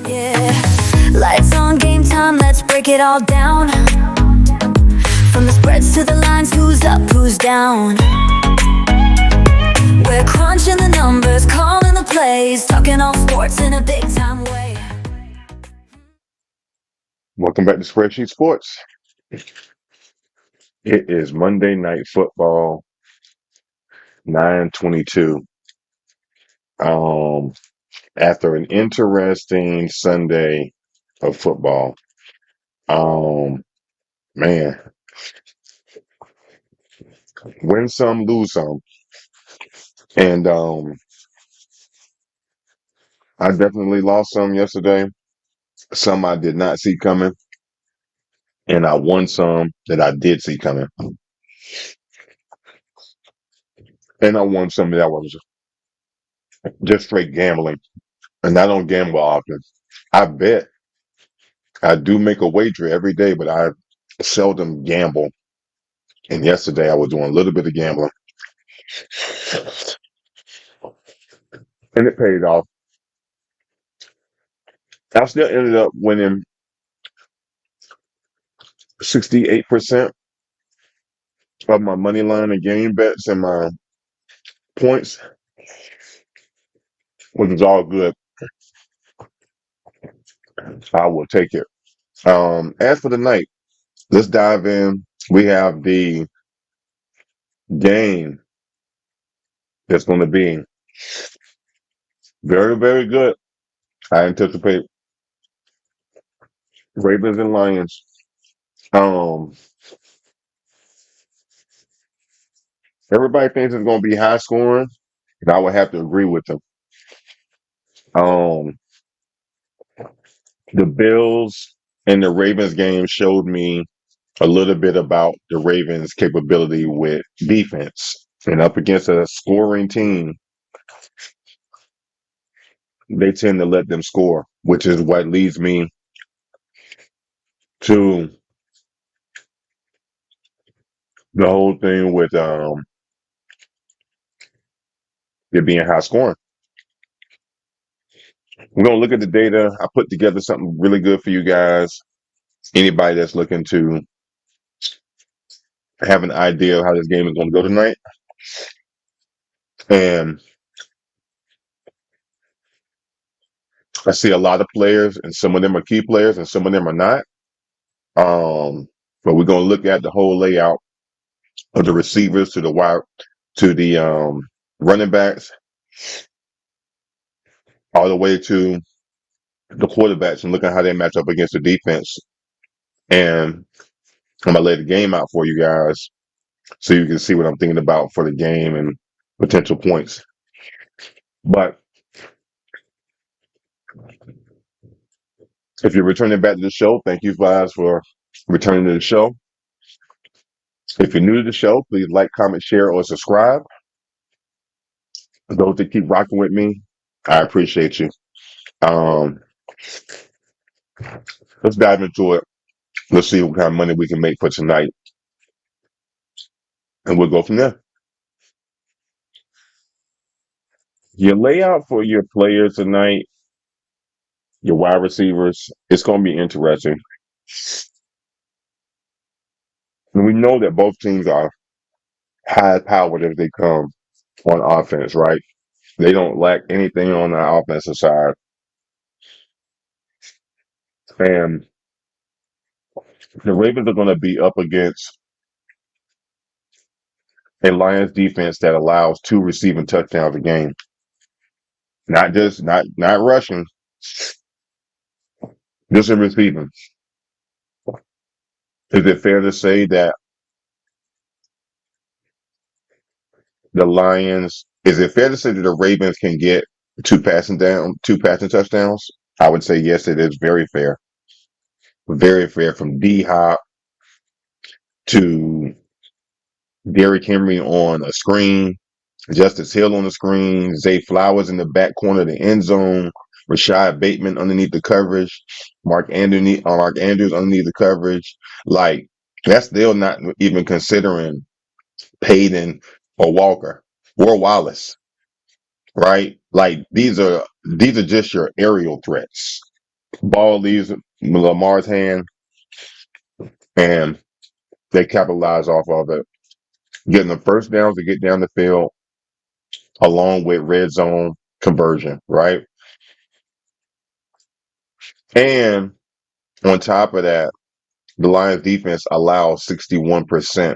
Yeah, lights on, game time, let's break it all down. From the spreads to the lines, who's up, who's down. We're crunching the numbers, calling the plays, talking all sports in a big time way. Welcome back to Spreadsheets Sports. It is Monday Night Football, 9/22. After an interesting Sunday of football. Man, win some, lose some. And I definitely lost some yesterday. Some I did not see coming. And I won some that I did see coming. And I won some that was just straight gambling. And I don't gamble often. I bet. I do make a wager every day, but I seldom gamble. And yesterday I was doing a little bit of gambling. And it paid off. I still ended up winning 68% of my money line and game bets and my points, which is all good. I will take it. As for the night, let's dive in. We have the game that's going to be very, very good. I anticipate Ravens and Lions. Everybody thinks it's going to be high scoring, and I would have to agree with them. The Bills and the Ravens game showed me a little bit about the Ravens' capability with defense. And up against a scoring team, they tend to let them score, which is what leads me to the whole thing with it being high scoring. We're going to look at the data. I put together something really good for you guys. Anybody that's looking to have an idea of how this game is going to go tonight. And I see a lot of players, and some of them are key players, and some of them are not. But we're going to look at the whole layout of the receivers to the running backs, all the way to the quarterbacks, and look at how they match up against the defense. And I'm gonna lay the game out for you guys so you can see what I'm thinking about for the game and potential points. But if you're returning back to the show, thank you guys for returning to the show. If you're new to the show, please like, comment, share, or subscribe. Those that keep rocking with me, I appreciate you. Let's dive into it. Let's see what kind of money we can make for tonight. And we'll go from there. Your layout for your players tonight, your wide receivers, it's going to be interesting. And we know that both teams are high-powered as they come on offense, right? They don't lack anything on the offensive side. And the Ravens are going to be up against a Lions defense that allows 2 receiving touchdowns a game. Not rushing, just in receiving. Is it fair to say that is it fair to say that the Ravens can get 2 passing touchdowns? I would say yes, it is very fair. Very fair, from D-Hop to Derrick Henry on a screen, Justice Hill on the screen, Zay Flowers in the back corner of the end zone, Rashad Bateman underneath the coverage, Mark Andrews underneath the coverage. Like, that's still not even considering Payton or Walker or Wallace, right? Like, these are just your aerial threats. Ball leaves Lamar's hand, and they capitalize off of it, getting the first downs to get down the field, along with red zone conversion, right? And on top of that, the Lions defense allows 61%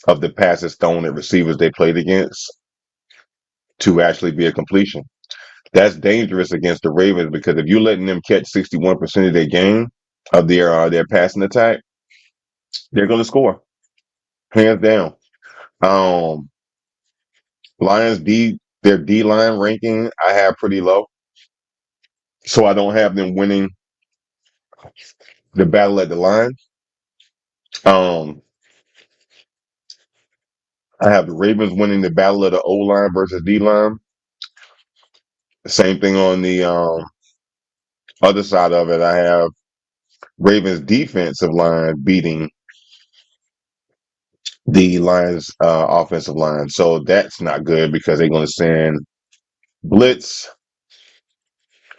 of the passes thrown at receivers they played against to actually be a completion. That's dangerous against the Ravens because if you're letting them catch 61% of their game of their passing attack, they're going to score hands down. Um, Lions their D line ranking I have pretty low, so I don't have them winning the battle at the line. Um, I have the Ravens winning the battle of the O line versus D line. Same thing on the other side of it. I have Ravens defensive line beating the Lions offensive line. So that's not good because they're going to send blitz.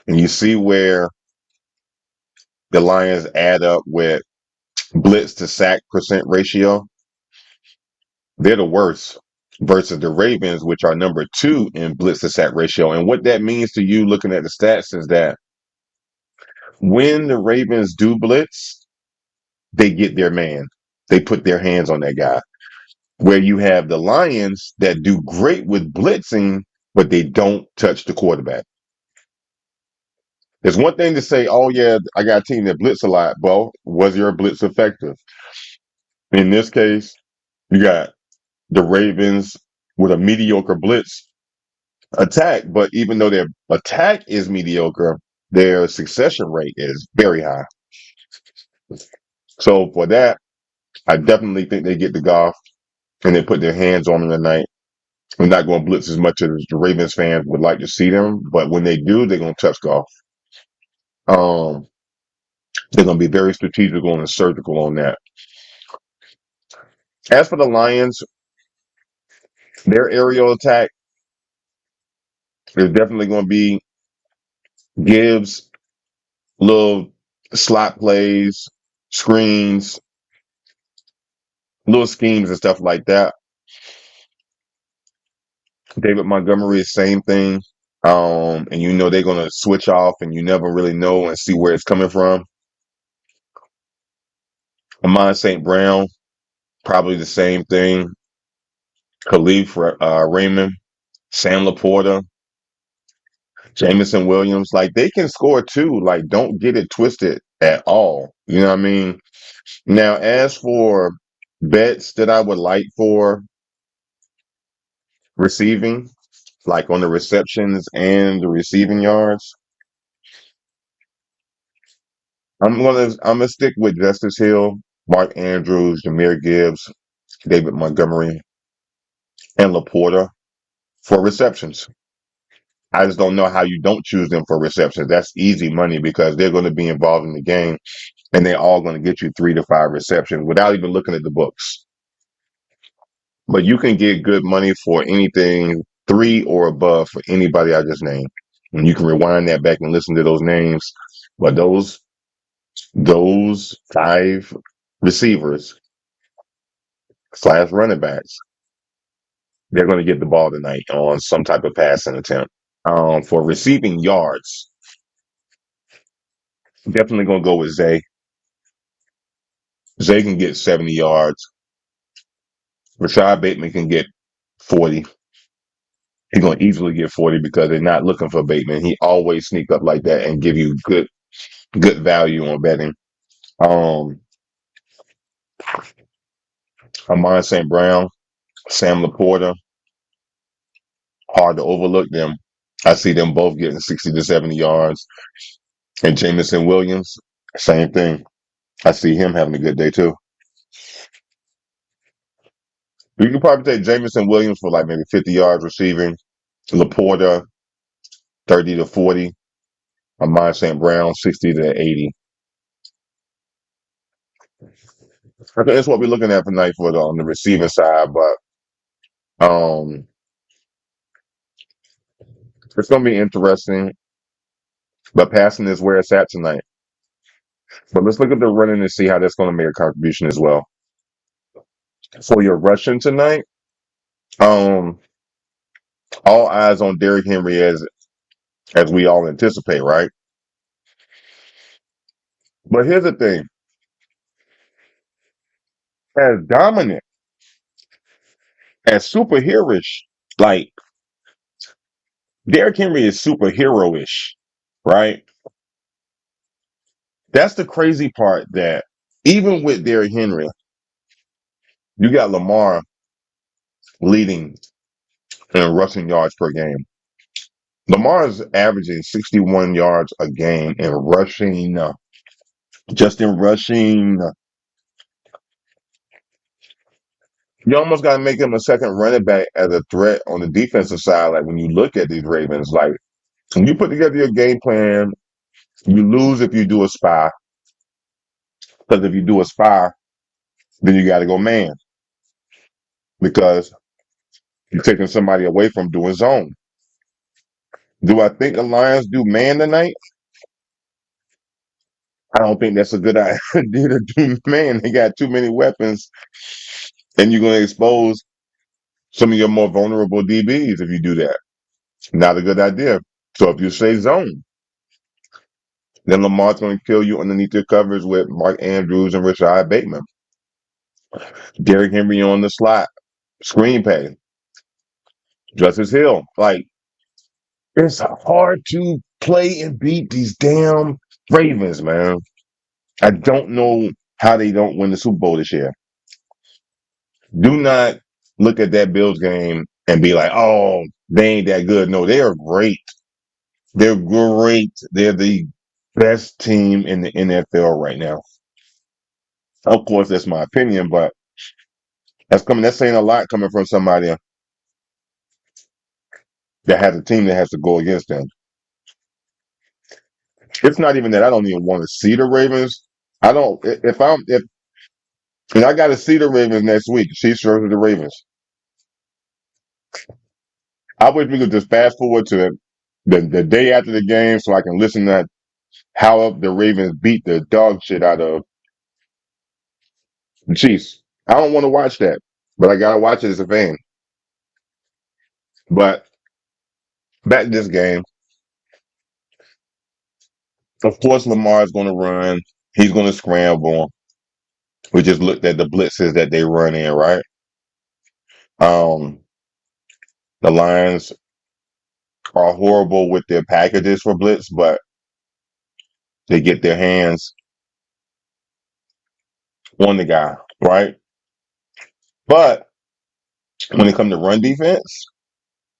And you see where the Lions add up with blitz to sack percent ratio. They're the worst versus the Ravens, which are number 2 in blitz to sack ratio. And what that means to you looking at the stats is that when the Ravens do blitz, they get their man. They put their hands on that guy. Where you have the Lions that do great with blitzing, but they don't touch the quarterback. There's one thing to say, oh, yeah, I got a team that blitz a lot. Well, was your blitz effective? In this case, you got the Ravens with a mediocre blitz attack, but even though their attack is mediocre, their succession rate is very high. So for that, I definitely think they get the golf and they put their hands on them tonight. We're not going to blitz as much as the Ravens fans would like to see them, but when they do, they're going to touch golf. Um, they're going to be very strategical and surgical on that. As for the Lions, their aerial attack is definitely going to be Gibbs, little slot plays, screens, little schemes and stuff like that. David Montgomery is same thing. And you know they're going to switch off and you never really know and see where it's coming from. Amon St. Brown, probably the same thing. Khalif Raymond, Sam Laporta, Jamison Williams, like they can score too. Like, don't get it twisted at all. You know what I mean? Now, as for bets that I would like for receiving, like on the receptions and the receiving yards, I'm gonna stick with Justice Hill, Mark Andrews, Jahmyr Gibbs, David Montgomery, and Laporta for receptions. I just don't know how you don't choose them for receptions. That's easy money because they're going to be involved in the game and they're all going to get you 3 to 5 receptions without even looking at the books. But you can get good money for anything 3 or above for anybody I just named. And you can rewind that back and listen to those names. But those 5 receivers / running backs, they're going to get the ball tonight on some type of passing attempt. For receiving yards, definitely going to go with Zay. Zay can get 70 yards. Rashad Bateman can get 40. He's going to easily get 40 because they're not looking for Bateman. He always sneak up like that and give you good value on betting. Amon St. Brown, Sam Laporta, hard to overlook them. I see them both getting 60 to 70 yards. And Jamison Williams, same thing. I see him having a good day too. You can probably take Jamison Williams for like maybe 50 yards receiving. Laporta, 30 to 40. Amon St. Brown, 60 to 80. I think that's what we're looking at tonight for on the receiving side, but it's going to be interesting. but passing is where it's at tonight. But let's look at the running and see how that's going to make a contribution as well. For your rushing tonight, um, all eyes on Derrick Henry as we all anticipate, right? But here's the thing: as dominant, as superhero-ish, like Derrick Henry is superhero-ish, right? That's the crazy part that even with Derrick Henry, you got Lamar leading in rushing yards per game. Lamar is averaging 61 yards a game in rushing, just in rushing. You almost got to make him a second running back as a threat on the defensive side. Like when you look at these Ravens, like when you put together your game plan, you lose if you do a spy. Because if you do a spy, then you got to go man because you're taking somebody away from doing zone. Do I think the Lions do man tonight? I don't think that's a good idea to do man. They got too many weapons, and you're going to expose some of your more vulnerable DBs if you do that. Not a good idea. So if you say zone, then Lamar's going to kill you underneath your covers with Mark Andrews and Rashad Bateman. Derrick Henry on the slot, screen pay, Justice Hill. Like, it's hard to play and beat these damn Ravens, man. I don't know how they don't win the Super Bowl this year. Do not look at that Bills game and be like, oh, they ain't that good. No, they are great. They're great. They're the best team in the NFL right now. Of course, that's my opinion, but that's saying a lot coming from somebody that has a team that has to go against them. It's not even that I don't even want to see the Ravens. I don't if and I gotta see the Ravens next week. Chiefs versus the Ravens. I wish we could just fast forward to the day after the game so I can listen to how the Ravens beat the dog shit out of the Chiefs. I don't want to watch that, but I gotta watch it as a fan. But back to this game, of course, Lamar is going to run. He's going to scramble. We just looked at the blitzes that they run in, right? Um, the Lions are horrible with their packages for blitz, but they get their hands on the guy, right? But when it comes to run defense,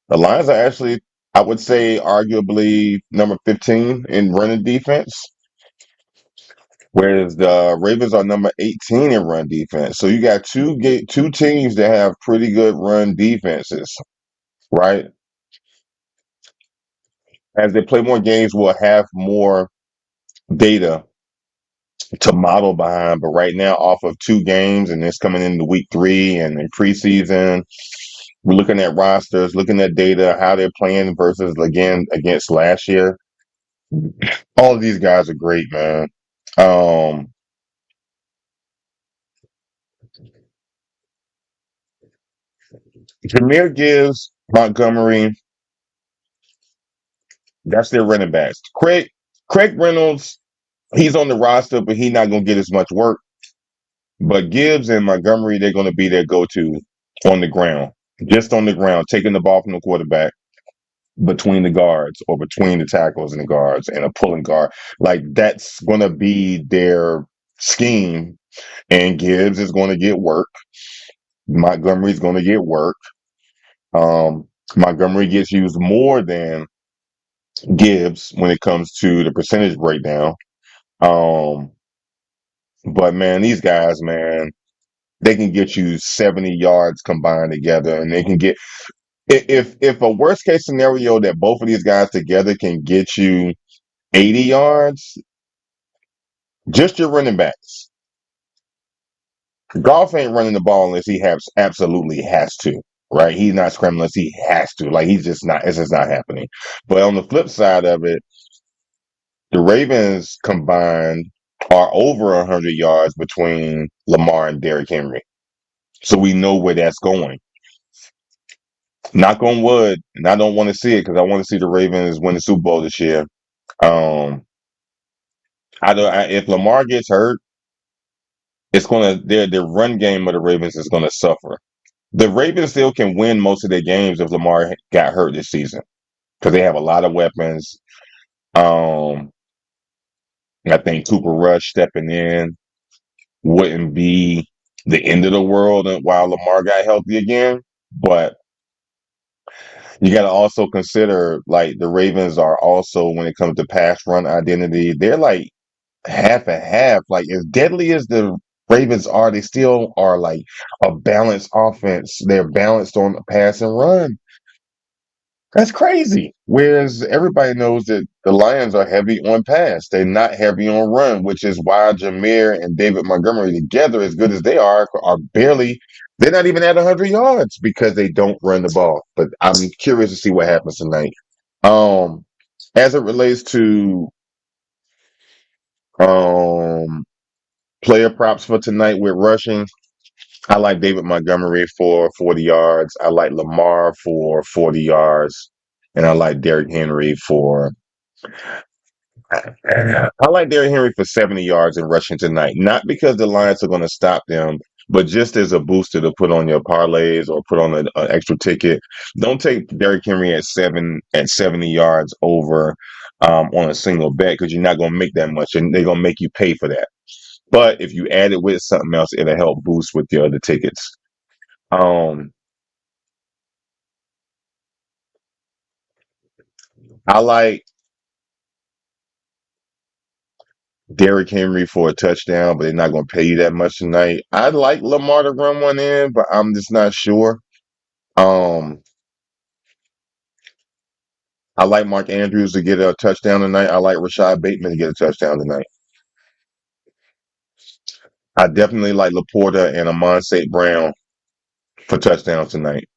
the Lions are actually, I would say, arguably number 15 in running defense, whereas the Ravens are number 18 in run defense. So you got two teams that have pretty good run defenses, right? As they play more games, we'll have more data to model behind. But right now, off of 2 games, and it's coming into week 3 and in preseason, we're looking at rosters, looking at data, how they're playing versus again against last year. All of these guys are great, man. Um, Jameer Gibbs, Montgomery, that's their running backs. Craig Reynolds, he's on the roster, but he's not gonna get as much work. But Gibbs and Montgomery, they're gonna be their go-to on the ground, just on the ground, taking the ball from the quarterback between the guards or between the tackles and the guards and a pulling guard. Like that's gonna be their scheme. And Gibbs is gonna get work. Montgomery's gonna get work. Montgomery gets used more than Gibbs when it comes to the percentage breakdown. Um, but man, these guys, man, they can get you 70 yards combined together, and they can get if a worst case scenario that both of these guys together can get you 80 yards, just your running backs. Golf ain't running the ball unless he has absolutely has to. Right? He's not scrambling unless he has to. Like he's just not. It's just not happening. But on the flip side of it, The Ravens combined are over 100 yards between Lamar and Derrick Henry. So we know where that's going. Knock on wood, and I don't want to see it because I want to see the Ravens win the Super Bowl this year. Um, if Lamar gets hurt, it's gonna their run game of the Ravens is gonna suffer. The Ravens still can win most of their games if Lamar got hurt this season because they have a lot of weapons. Um, I think Cooper Rush stepping in wouldn't be the end of the world while Lamar got healthy again. But you got to also consider like the Ravens are also when it comes to pass run identity, they're like half and half. Like as deadly as the Ravens are, they still are like a balanced offense. They're balanced on pass and run. That's crazy. Whereas everybody knows that the Lions are heavy on pass. They're not heavy on run, which is why Jameer and David Montgomery together, as good as they are barely, they're not even at 100 yards because they don't run the ball. But I'm curious to see what happens tonight. Um, as it relates to um player props for tonight with rushing, I like David Montgomery for 40 yards. I like Lamar for 40 yards. And I like Derrick Henry for I like Derrick Henry for 70 yards in rushing tonight. Not because the Lions are going to stop them, but just as a booster to put on your parlays or put on an extra ticket. Don't take Derrick Henry at 70 yards over on a single bet because you're not going to make that much, and they're going to make you pay for that. But if you add it with something else, it'll help boost with your other tickets. Um, I like Derrick Henry for a touchdown, but they're not going to pay you that much tonight. I'd like Lamar to run one in, but I'm just not sure. Um, I like Mark Andrews to get a touchdown tonight. I like Rashad Bateman to get a touchdown tonight. I definitely like Laporta and Amon St. Brown for touchdowns tonight.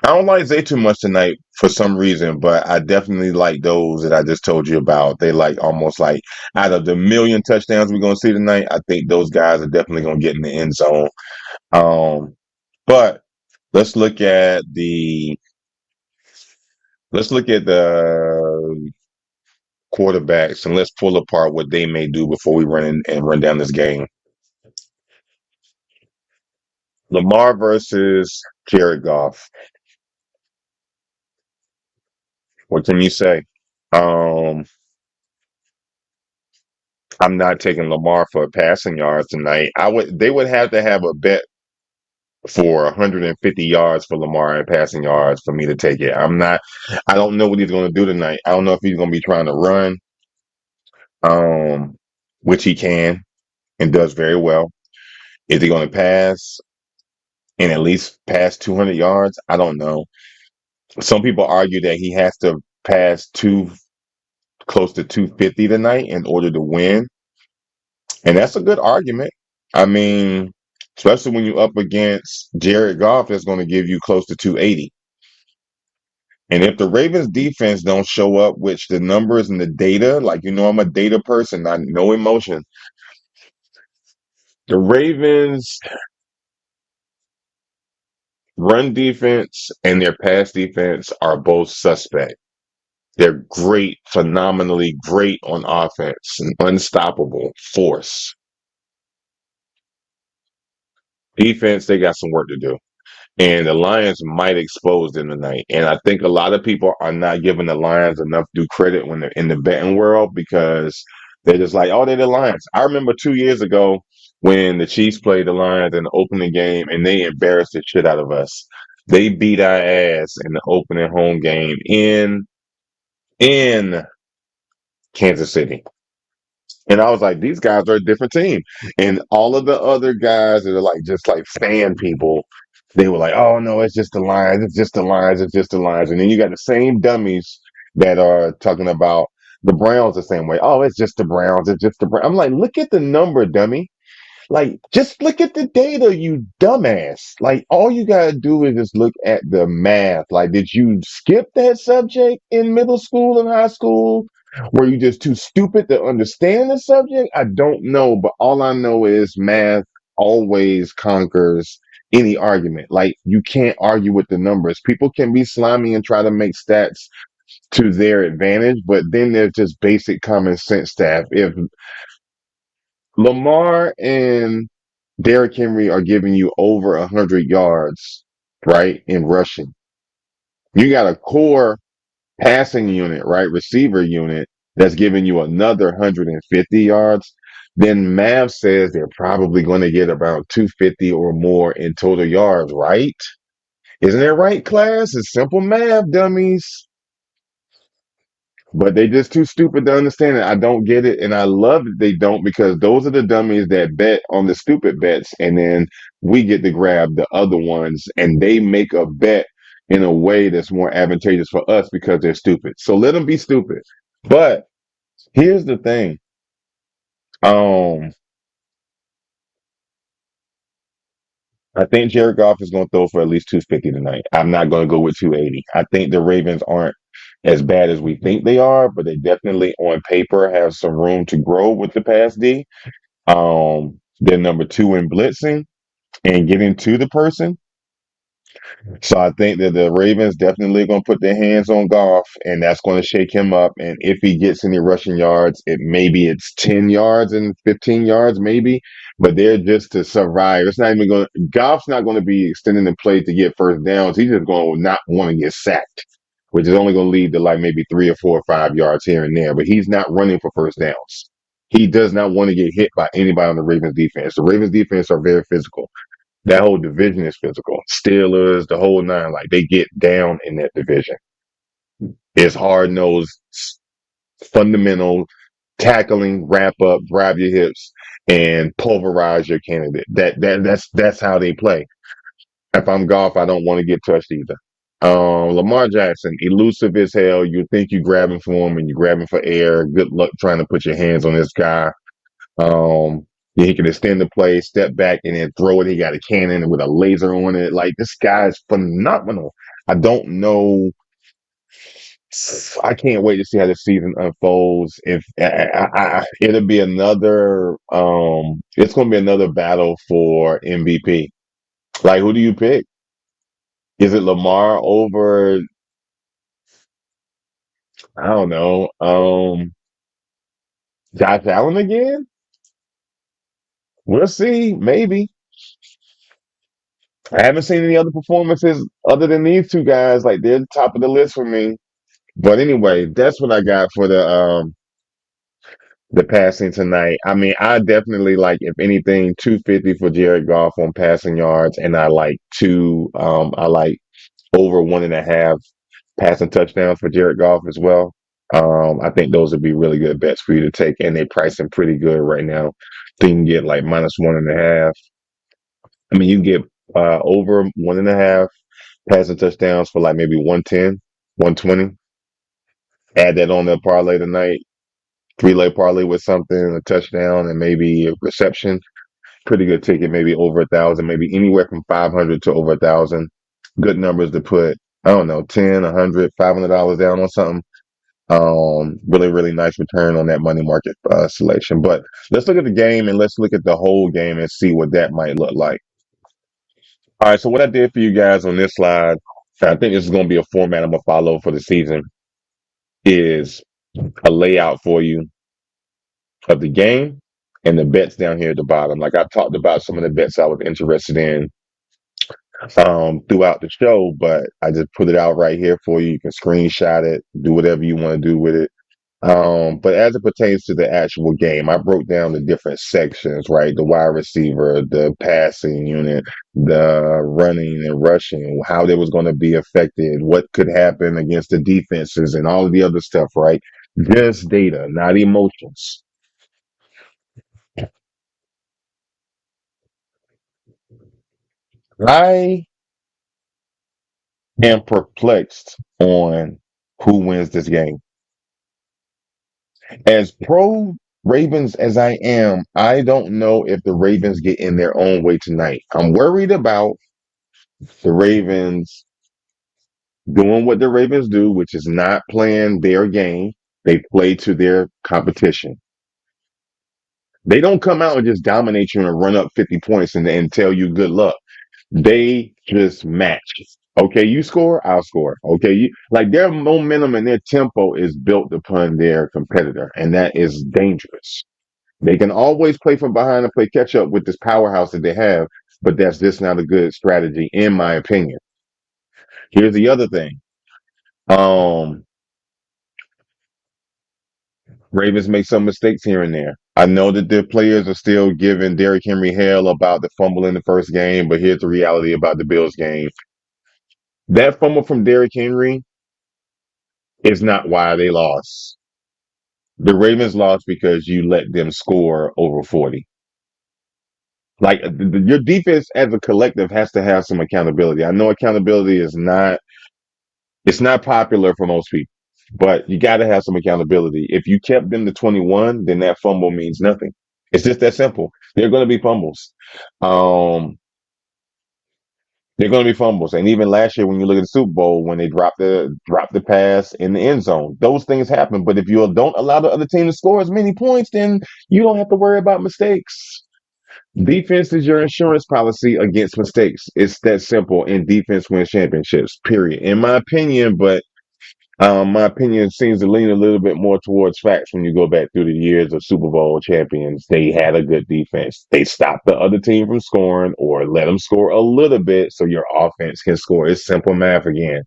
I don't like Zay too much tonight for some reason, but I definitely like those that I just told you about. They like almost like out of the million touchdowns we're going to see tonight, I think those guys are definitely going to get in the end zone. But let's look at the quarterbacks and let's pull apart what they may do before we run in and run down this game. Lamar versus Jared Goff. What can you say? Um, I'm not taking Lamar for passing yards tonight. They would have to have a bet for 150 yards for Lamar and passing yards for me to take it. I don't know what he's going to do tonight. I don't know if he's going to be trying to run, um, which he can and does very well. Is he going to pass and at least pass 200 yards? I don't know. Some people argue that he has to pass close to 250 tonight in order to win. And that's a good argument. I mean, especially when you're up against Jared Goff, that's going to give you close to 280. And if the Ravens defense don't show up, which the numbers and the data, like I'm a data person, not no emotion. The Ravens run defense and their pass defense are both suspect. They're great, phenomenally great on offense, an unstoppable force. Defense, they got some work to do. And the Lions might expose them tonight. And I think a lot of people are not giving the Lions enough due credit when they're in the betting world because they're just like, oh, they're the Lions. I remember 2 years ago when the Chiefs played the Lions in the opening game and they embarrassed the shit out of us. They beat our ass in the opening home game in Kansas City. And I was like, these guys are a different team. And all of the other guys that are like just like fan people, they were like, oh no, it's just the Lions, it's just the Lions, it's just the Lions. And then you got the same dummies that are talking about the Browns the same way. Oh, it's just the Browns, it's just the Browns. I'm like, look at the number, dummy. Like, just look at the data, you dumbass. Like, all you gotta do is just look at the math. Like, did you skip that subject in middle school and high school? Were you just too stupid to understand the subject? I don't know, but all I know is math always conquers any argument. Like, you can't argue with the numbers. People can be slimy and try to make stats to their advantage, but then there's just basic common sense stuff. If Lamar and Derrick Henry are giving you over 100 yards, right, in rushing, you got a core passing unit, right, receiver unit that's giving you another 150 yards, then math says they're probably going to get about 250 or more in total yards, right? Isn't that right, class? It's simple math, dummies. But they just too stupid to understand it. I don't get it, and I love that they don't, because those are the dummies that bet on the stupid bets, and then we get to grab the other ones, and they make a bet in a way that's more advantageous for us because they're stupid. So let them be stupid. But here's the thing. Um, I think Jared Goff is going to throw for at least 250 tonight. I'm not going to go with 280. I think the Ravens aren't as bad as we think they are, but they definitely on paper have some room to grow with the pass D. They're number two in blitzing and getting to the person. So I think that the Ravens definitely going to put their hands on Goff, and that's going to shake him up. And if he gets any rushing yards, it's 10 yards and 15 yards, maybe. But they're just to survive. It's not even going to, Goff's not going to be extending the play to get first downs. He's just going to not want to get sacked, which is only going to lead to like maybe 3 or 4 or 5 yards here and there. But he's not running for first downs. He does not want to get hit by anybody on the Ravens defense. The Ravens defense are very physical. That whole division is physical. Steelers, the whole nine, like they get down in that division. It's hard nosed, fundamental tackling, wrap up, grab your hips, and pulverize your candidate. That's how they play. If I'm Goff, I don't want to get touched either. Lamar Jackson, elusive as hell. You think you grabbing for him and you grabbing for air. Good luck trying to put your hands on this guy. Um, yeah, he can extend the play, step back, and then throw it. He got a cannon with a laser on it. Like, this guy is phenomenal. I don't know. I can't wait to see how the season unfolds. If it'll be another, it's going to be another battle for MVP. Like, who do you pick? Is it Lamar over? I don't know. Josh Allen again? We'll see. Maybe. I haven't seen any other performances other than these two guys. Like, they're the top of the list for me. But anyway, that's what I got for the passing tonight. I mean, I definitely like, if anything, 250 for Jared Goff on passing yards, and I like over 1.5 passing touchdowns for Jared Goff as well. I think those would be really good bets for you to take, and they price them pretty good right now. So you can get like -1.5. I mean, you can get over 1.5 passing touchdowns for like maybe 110, 120. Add that on the parlay tonight. Three-leg parlay with something, a touchdown, and maybe a reception. Pretty good ticket, maybe over 1,000, maybe anywhere from 500 to over 1,000. Good numbers to put, I don't know, 10, 100, $500 down on something. Really, really nice return on that money market selection. But let's look at the game, and let's look at the whole game and see what that might look like. All right, so what I did for you guys on this slide, I think this is going to be a format I'm going to follow for the season, is a layout for you of the game and the bets down here at the bottom. Like, I talked about some of the bets I was interested in throughout the show, but I just put it out right here for you. You can screenshot it, do whatever you want to do with it. But as it pertains to the actual game, I broke down the different sections, right? The wide receiver, the passing unit, the running and rushing, how they was going to be affected, what could happen against the defenses, and all of the other stuff, right? Just data, not emotions. I am perplexed on who wins this game. As pro Ravens as I am, I don't know if the Ravens get in their own way tonight. I'm worried about the Ravens doing what the Ravens do, which is not playing their game. They play to their competition. They don't come out and just dominate you and run up 50 points and tell you good luck. They just match. Okay, you score, I'll score. Okay, you like their momentum and their tempo is built upon their competitor, and that is dangerous. They can always play from behind and play catch up with this powerhouse that they have, but that's just not a good strategy, in my opinion. Here's the other thing. Um, Ravens make some mistakes here and there. I know that their players are still giving Derrick Henry hell about the fumble in the first game, but here's the reality about the Bills game. That fumble from Derrick Henry is not why they lost. The Ravens lost because you let them score over 40. Like your defense as a collective has to have some accountability. I know accountability is not it's not popular for most people, but you got to have some accountability. If you kept them to 21, then that fumble means nothing. It's just that simple. They're going to be fumbles. Um, they're going to be fumbles, and even last year when you look at the Super Bowl, when they dropped the pass in the end zone, those things happen. But if you don't allow the other team to score as many points, then you don't have to worry about mistakes. Defense is your insurance policy against mistakes. It's that simple. And defense wins championships. Period. In my opinion, but my opinion seems to lean a little bit more towards facts when you go back through the years of Super Bowl champions. They had a good defense. They stopped the other team from scoring or let them score a little bit so your offense can score. It's simple math again.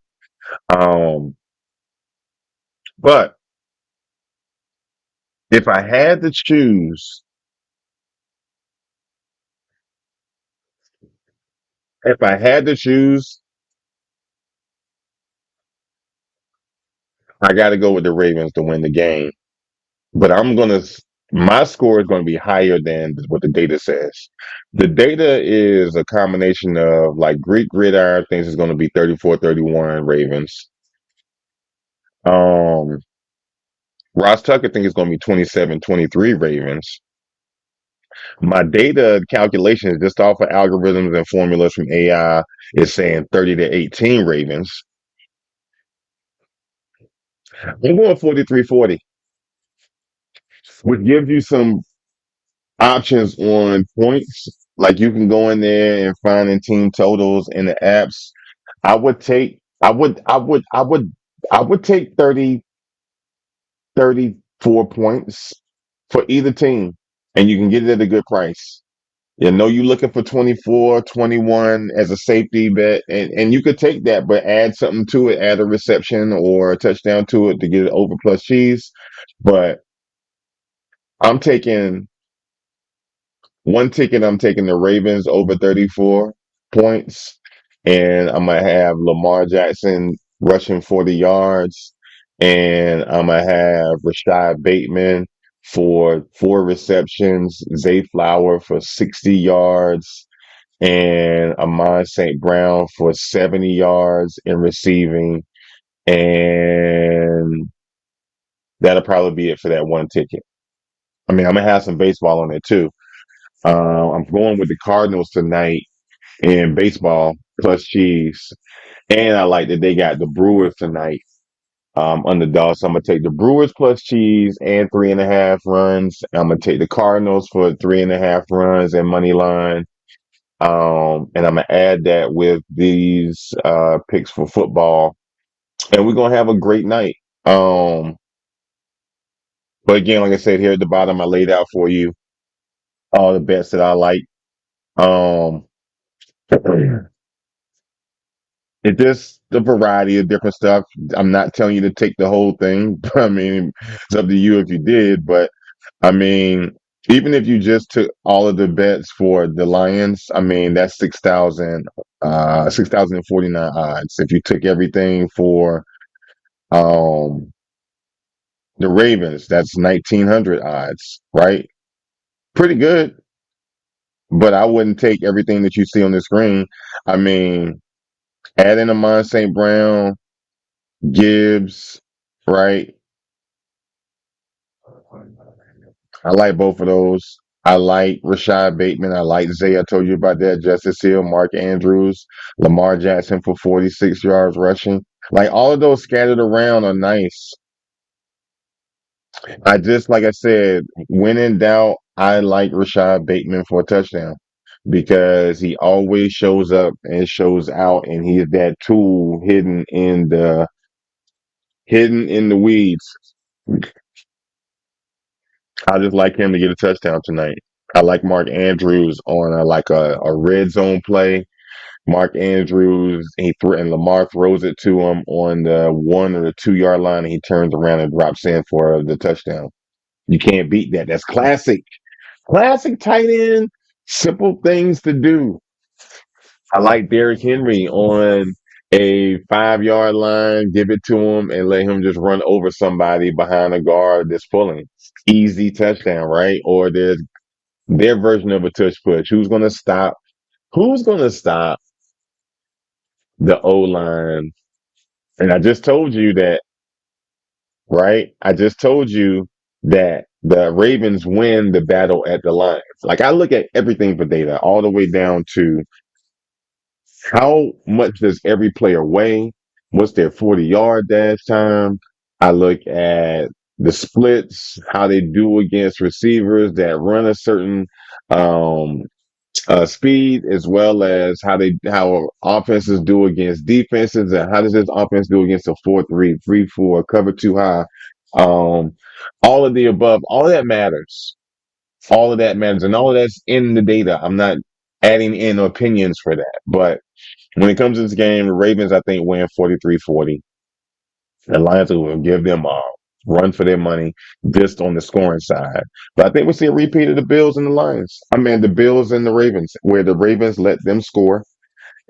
Um, but if I had to choose, if I had to choose, I got to go with the Ravens to win the game. But my score is going to be higher than what the data says. The data is a combination of like Greek Gridiron thinks it's going to be 34-31 Ravens. Um, Ross Tucker thinks it's going to be 27-23 Ravens. My data calculation is just off of algorithms and formulas from AI is saying 30-18 Ravens. I'm going 43-40, which gives you some options on points. Like you can go in there and find in team totals in the apps. I would take I would take 34 points for either team, and you can get it at a good price. You know you're looking for 24, 21 as a safety bet, and you could take that, but add something to it, add a reception or a touchdown to it to get it over plus cheese. But I'm taking one ticket, I'm taking the Ravens over 34 points, and I'm gonna have Lamar Jackson rushing 40 yards, and I'm gonna have Rashad Bateman for 4 receptions, Zay Flower for 60 yards, and Amon St. Brown for 70 yards in receiving, and that'll probably be it for that one ticket. I mean, I'm gonna have some baseball on it too. I'm going with the Cardinals tonight in baseball plus cheese. And I like that they got the Brewers tonight, underdog. So I'm gonna take the Brewers plus cheese and 3.5 runs. I'm gonna take the Cardinals for 3.5 runs and money line. And I'm gonna add that with these picks for football. And we're gonna have a great night. But again, like I said, here at the bottom, I laid out for you all the bets that I like. Um It just the variety of different stuff. I'm not telling you to take the whole thing. I mean, it's up to you if you did. But I mean, even if you just took all of the bets for the Lions, I mean, that's 6,049 odds. If you took everything for um the Ravens, that's 1,900 odds, right? Pretty good. But I wouldn't take everything that you see on the screen. I mean, add in Amon St. Brown, Gibbs, right? I like both of those. I like Rashad Bateman. I like Zay. I told you about that. Justice Hill, Mark Andrews, Lamar Jackson for 46 yards rushing. Like all of those scattered around are nice. Like I said, when in doubt, I like Rashad Bateman for a touchdown because he always shows up and shows out, and he is that tool hidden in the weeds. I just like him to get a touchdown tonight. I like Mark Andrews on a red zone play. Mark Andrews, and Lamar throws it to him on the 1 or 2 yard line, and he turns around and drops in for the touchdown. You can't beat that. That's classic. Classic tight end. Simple things to do. I like Derrick Henry on a 5 yard line. Give it to him and let him just run over somebody behind a guard that's pulling. Easy touchdown, right? Or there's their version of a touch push. Who's gonna stop? Who's gonna stop the O line? And I just told you that, right? I just told you that the Ravens win the battle at the lines. Like I look at everything for data, all the way down to how much does every player weigh? What's their 40-yard dash time? I look at the splits, how they do against receivers that run a certain um, speed, as well as how offenses do against defenses, and how does this offense do against a 4-3, 3-4, cover too high. Um, all of the above, all of that matters. All of that matters, and all of that's in the data. I'm not adding in opinions for that, but when it comes to this game, the Ravens, I think, win 43-40. The Lions will give them a run for their money just on the scoring side. But I think we see a repeat of the Bills and the Lions. I mean, the Bills and the Ravens, where the Ravens let them score.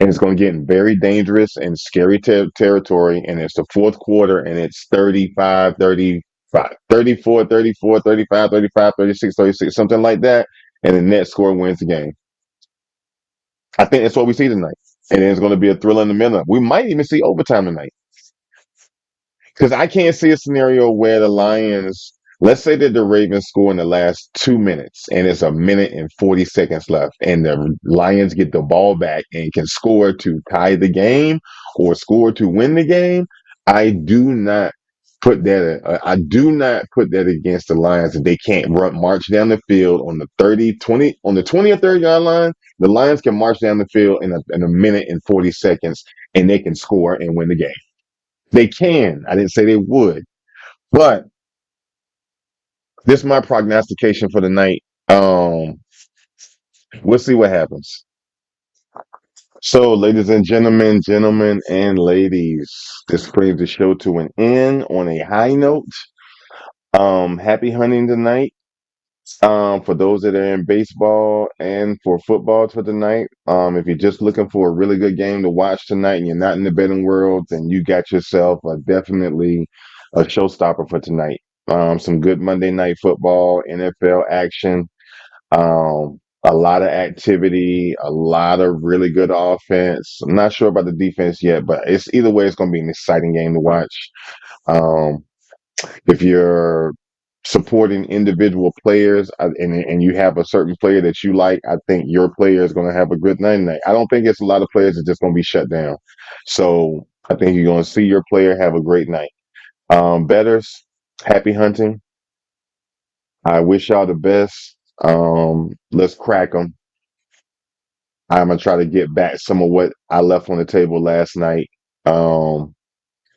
And it's going to get in very dangerous and scary territory. And it's the fourth quarter, and it's 35, 35, 34, 34, 35, 35, 36, 36, something like that. And the net score wins the game. I think that's what we see tonight. And it's going to be a thrill in the middle. We might even see overtime tonight. Because I can't see a scenario where the Lions, let's say that the Ravens score in the last 2 minutes and it's a minute and 40 seconds left, and the Lions get the ball back and can score to tie the game or score to win the game. I do not I do not put that against the Lions if they can't march down the field on the 30, 20, on the 20 or 30 yard line. The Lions can march down the field in a minute and 40 seconds, and they can score and win the game. They can. I didn't say they would, but this is my prognostication for the night. We'll see what happens. So, ladies and gentlemen and ladies, this brings the show to an end on a high note. Happy hunting tonight. For those that are in baseball and for football for tonight. If you're just looking for a really good game to watch tonight and you're not in the betting world, then you got yourself definitely a showstopper for tonight. Some good Monday night football, NFL action, a lot of activity, a lot of really good offense. I'm not sure about the defense yet, but it's either way, it's going to be an exciting game to watch. Um, if you're supporting individual players and you have a certain player that you like, I think your player is going to have a good night tonight. I don't think it's a lot of players that are just going to be shut down. So I think you're going to see your player have a great night. Bettors, happy hunting. I wish y'all the best. Let's crack them. I'm going to try to get back some of what I left on the table last night. Um,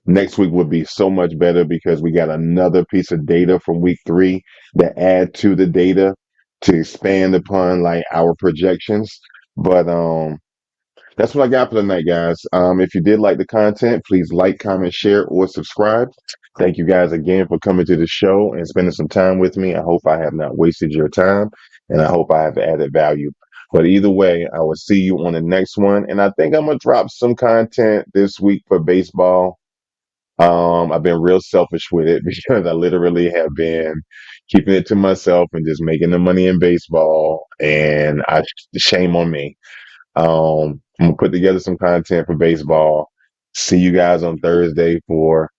Next week would be so much better because we got another piece of data from week 3 that add to the data to expand upon like our projections. But that's what I got for tonight, guys. If you did like the content, please like, comment, share, or subscribe. Thank you guys again for coming to the show and spending some time with me. I hope I have not wasted your time, and I hope I have added value. But either way, I will see you on the next one. And I think I'm gonna drop some content this week for baseball. I've been real selfish with it because I literally have been keeping it to myself and just making the money in baseball. And shame on me. I'm gonna put together some content for baseball. See you guys on Thursday for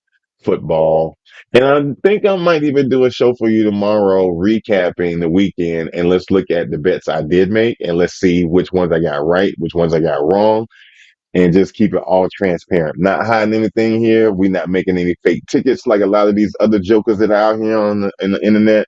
football. And I think I might even do a show for you tomorrow recapping the weekend, and let's look at the bets I did make and let's see which ones I got right, which ones I got wrong, and just keep it all transparent. Not hiding anything here. We're not making any fake tickets like a lot of these other jokers that are out here in the internet.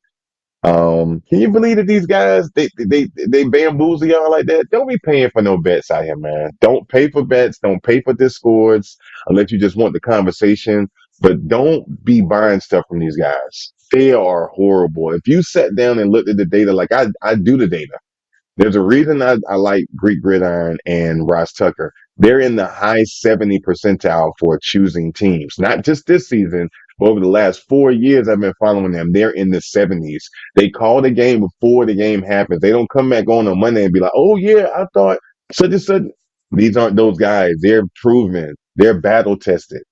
Can you believe that these guys they bamboozle y'all like that? Don't be paying for no bets out here, man. Don't pay for bets. Don't pay for discords unless you just want the conversation. But don't be buying stuff from these guys. They are horrible. If you sat down and looked at the data, like I do the data. There's a reason I like Greek Gridiron and Ross Tucker. They're in the high 70 percentile for choosing teams, not just this season, but over the last 4 years I've been following them. They're in the 70s. They call the game before the game happens. They don't come back on Monday and be like, oh, yeah, I thought such and such. These aren't those guys. They're proven. They're battle tested.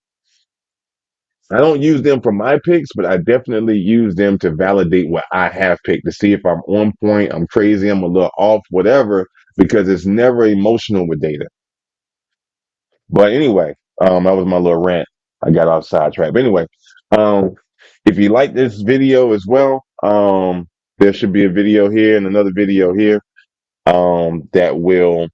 I don't use them for my picks, but I definitely use them to validate what I have picked to see if I'm on point, I'm crazy, I'm a little off, whatever, because it's never emotional with data. But anyway, that was my little rant. I got off sidetrack. But anyway, um, if you like this video as well, there should be a video here and another video here that will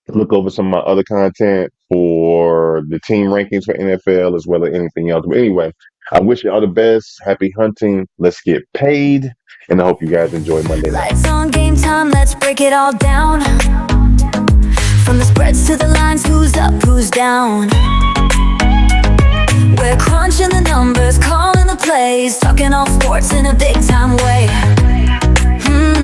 look over some of my other content for the team rankings for NFL as well as anything else. But anyway, I wish you all the best. Happy hunting. Let's get paid. And I hope you guys enjoy Monday night. Lights on, game time, let's break it all down. From the spreads to the lines, who's up, who's down. We're crunching the numbers, calling the plays, talking all sports in a big time way.